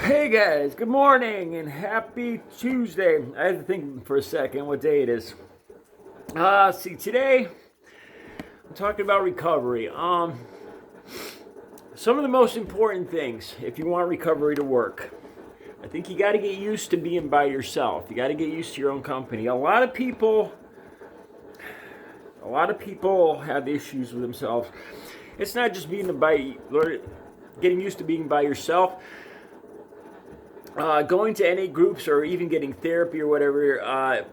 Hey guys, good morning and happy Tuesday. I had to think for a second what day it is. Today I'm talking about recovery. Some of the most important things if you want recovery to work. I think you got to get used to being by yourself. You got to get used to your own company. A lot of people have issues with themselves. It's not just getting used to being by yourself. Going to any groups or even getting therapy or whatever,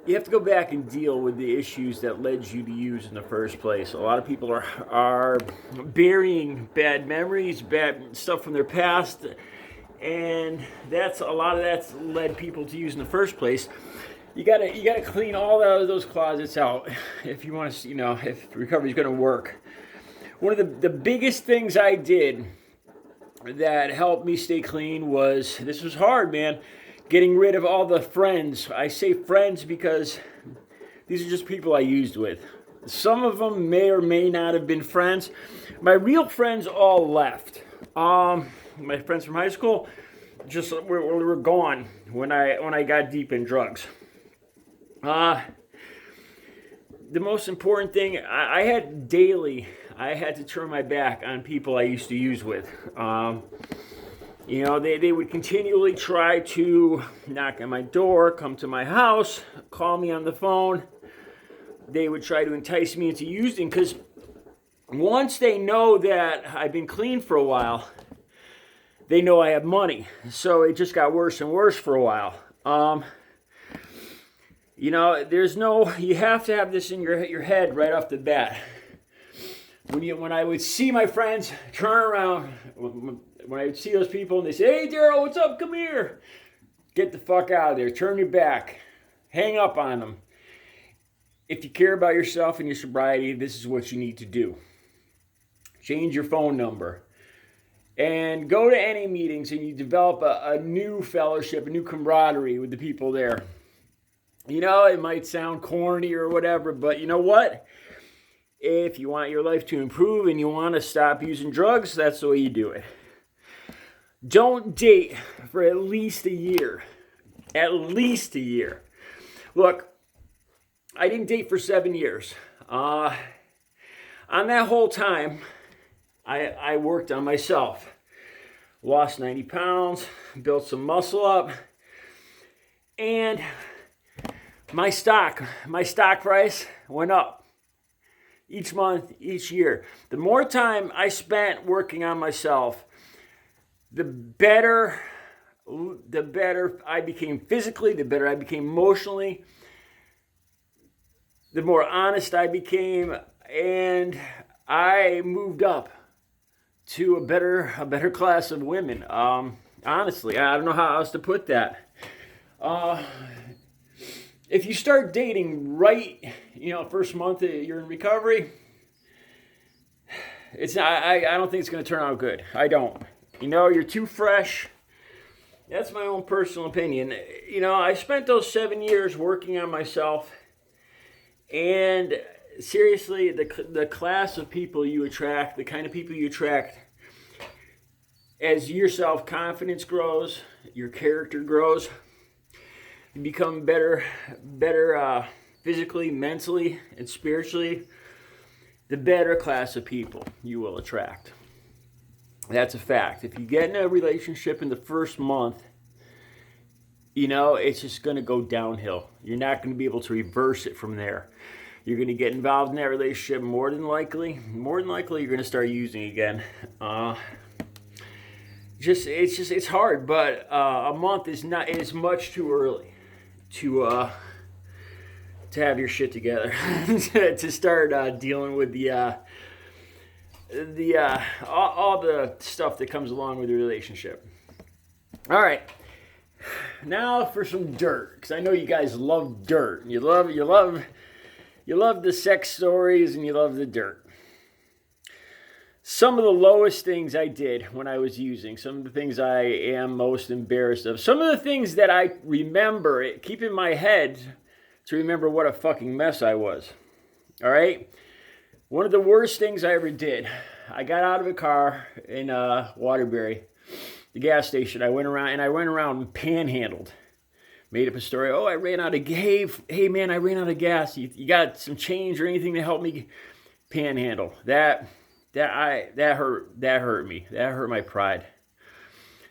you have to go back and deal with the issues that led you to use in the first place. A lot of people are burying bad memories, bad stuff from their past, and a lot of that's led people to use in the first place. You gotta clean all of those closets out if you want to, if recovery is going to work. One of the biggest things I did that helped me stay clean this was hard, man, getting rid of all the friends. I say friends because these are just people I used with. Some of them may or may not have been friends. My real friends all left. My friends from high school just were gone when I got deep in drugs. The most important thing, I had to turn my back on people I used to use with. They would continually try to knock on my door, come to my house, call me on the phone. They would try to entice me into using, because once they know that I've been clean for a while, they know I have money. So it just got worse and worse for a while. You have to have this in your head right off the bat. When I would see my friends turn around, when I would see those people and they say, "Hey, Daryl, what's up? Come here." Get the fuck out of there. Turn your back. Hang up on them. If you care about yourself and your sobriety, this is what you need to do. Change your phone number. And go to any meetings and you develop a new fellowship, a new camaraderie with the people there. It might sound corny or whatever, but you know what? If you want your life to improve and you want to stop using drugs, that's the way you do it. Don't date for at least a year. At least a year. Look, I didn't date for 7 years. On that whole time, I worked on myself. Lost 90 pounds, built some muscle up, and my stock price went up. Each month, each year. The more time I spent working on myself, the better I became physically, the better I became emotionally, the more honest I became, and I moved up to a better class of women. Honestly, I don't know how else to put that. If you start dating right, first month you're in recovery, I don't think it's going to turn out good. I don't. You're too fresh. That's my own personal opinion. I spent those 7 years working on myself, and seriously, the class of people you attract, the kind of people you attract, as your self-confidence grows, your character grows, you become better physically, mentally, and spiritually, the better class of people you will attract. That's a fact. If you get in a relationship in the first month, it's just going to go downhill. You're not going to be able to reverse it from there. You're going to get involved in that relationship more than likely you're going to start using again. It's hard, but a month is much too early to have your shit together to start dealing with all the stuff that comes along with the relationship. All right, now for some dirt, because I know you guys love dirt. You love the sex stories and you love the dirt. Some of the lowest things I did when I was using, some of the things I am most embarrassed of, some of the things that I keep in my head to remember what a fucking mess I was. All right? One of the worst things I ever did, I got out of a car in Waterbury, the gas station. I went around and panhandled. Made up a story. Oh, I ran out of hey man, I ran out of gas. You got some change or anything to help me? Panhandle. That hurt me. That hurt my pride.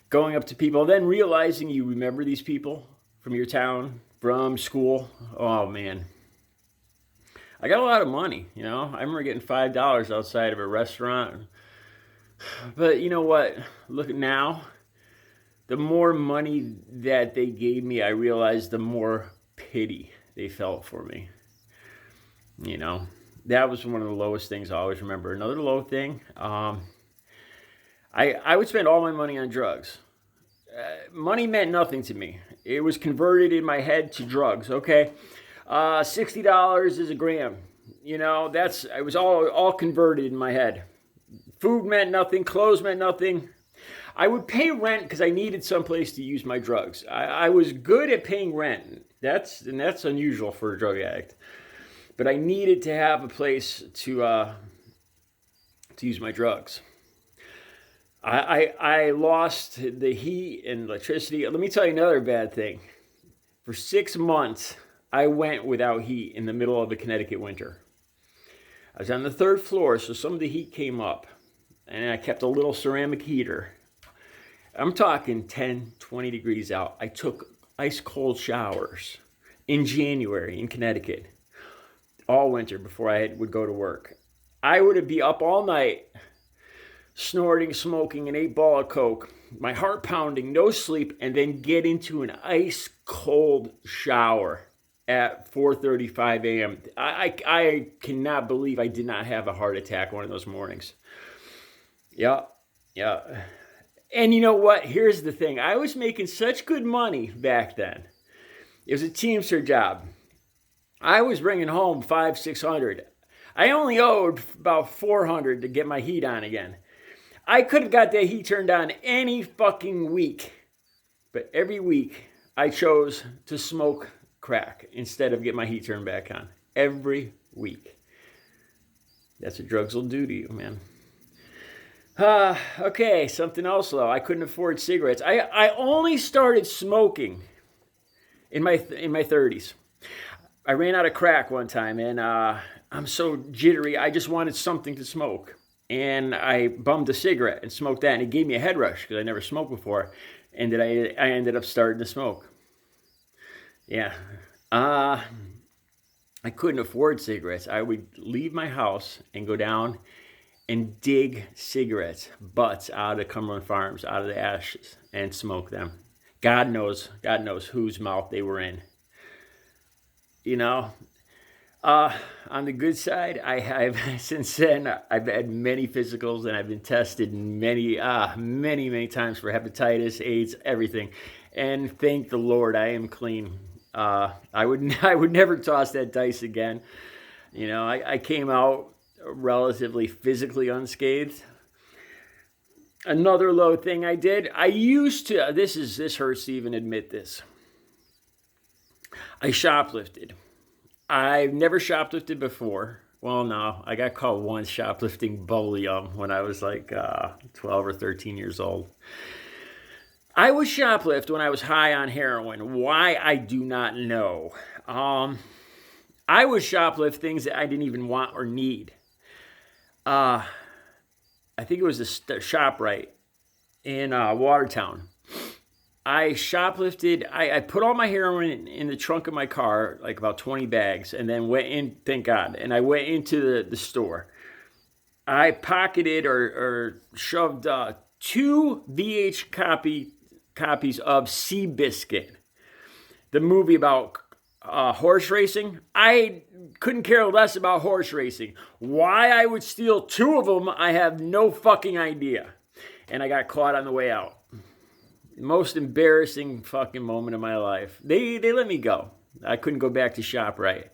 Going up to people, then realizing you remember these people from your town, from school. Oh man. I got a lot of money, you know. I remember getting $5 outside of a restaurant. But you know what? Look at now. The more money that they gave me, I realized the more pity they felt for me. You know, that was one of the lowest things I always remember. Another low thing, I would spend all my money on drugs. Money meant nothing to me. It was converted in my head to drugs, okay? $60 is a gram. You know, it was all converted in my head. Food meant nothing. Clothes meant nothing. I would pay rent because I needed someplace to use my drugs. I was good at paying rent. That's unusual for a drug addict. But I needed to have a place to use my drugs. I lost the heat and electricity. Let me tell you another bad thing. For 6 months, I went without heat in the middle of the Connecticut winter. I was on the 3rd floor, so some of the heat came up. And I kept a little ceramic heater. I'm talking 10, 20 degrees out. I took ice cold showers in January in Connecticut. All winter before I would go to work. I would be up all night snorting, smoking an 8-ball of Coke, my heart pounding, no sleep, and then get into an ice cold shower at 4:35 a.m. I cannot believe I did not have a heart attack one of those mornings. Yeah. And you know what? Here's the thing. I was making such good money back then. It was a Teamster job. I was bringing home $500-$600. I only owed about $400 to get my heat on again. I could have got that heat turned on any fucking week. But every week, I chose to smoke crack instead of get my heat turned back on. Every week. That's what drugs will do to you, man. Okay, something else though. I couldn't afford cigarettes. I only started smoking in my 30s. I ran out of crack one time, and I'm so jittery. I just wanted something to smoke, and I bummed a cigarette and smoked that, and it gave me a head rush because I never smoked before, and then I ended up starting to smoke. Yeah, I couldn't afford cigarettes. I would leave my house and go down and dig cigarettes, butts out of Cumberland Farms, out of the ashes, and smoke them. God knows whose mouth they were in. You know, on the good side, I've since then I've had many physicals, and I've been tested many times for hepatitis, AIDS, everything, and thank the Lord I am clean. I would never toss that dice again. You know, I came out relatively physically unscathed. Another low thing I did, I used to, this hurts to even admit this. I shoplifted. I've never shoplifted before. Well, no, I got caught once shoplifting bubblegum when I was like 12 or 13 years old. I would shoplift when I was high on heroin. Why, I do not know. I would shoplift things that I didn't even want or need. I think it was a ShopRite in Watertown. I shoplifted. I put all my heroin in the trunk of my car, like about 20 bags, and then went in, thank God, and I went into the store. I pocketed or shoved 2 VH copies of Seabiscuit, the movie about horse racing. I couldn't care less about horse racing. Why I would steal 2 of them, I have no fucking idea. And I got caught on the way out. Most embarrassing fucking moment of my life. They let me go. I couldn't go back to ShopRite.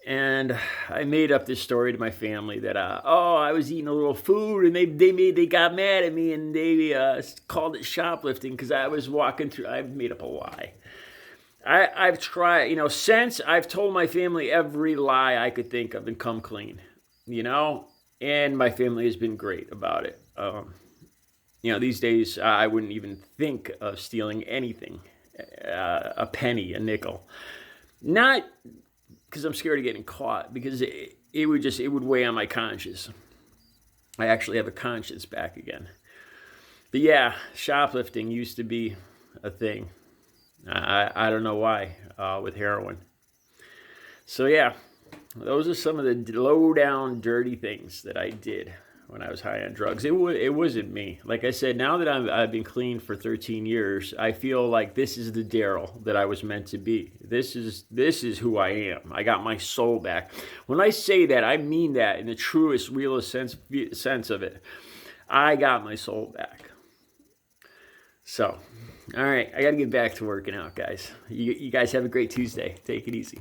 And I made up this story to my family that I was eating a little food, and they got mad at me, and they called it shoplifting because I was walking through. I've made up a lie. I've tried, since I've told my family every lie I could think of and come clean, and my family has been great about it. these days I wouldn't even think of stealing anything, a penny, a nickel. Not because I'm scared of getting caught, because it would weigh on my conscience. I actually have a conscience back again. But yeah, shoplifting used to be a thing. I don't know why, with heroin. So yeah, those are some of the low down dirty things that I did when I was high on drugs. It wasn't me. Like I said, now that I've been clean for 13 years, I feel like this is the Daryl that I was meant to be. This is who I am. I got my soul back. When I say that, I mean that in the truest, realest sense of it. I got my soul back. So, all right, I got to get back to working out, guys. You guys have a great Tuesday. Take it easy.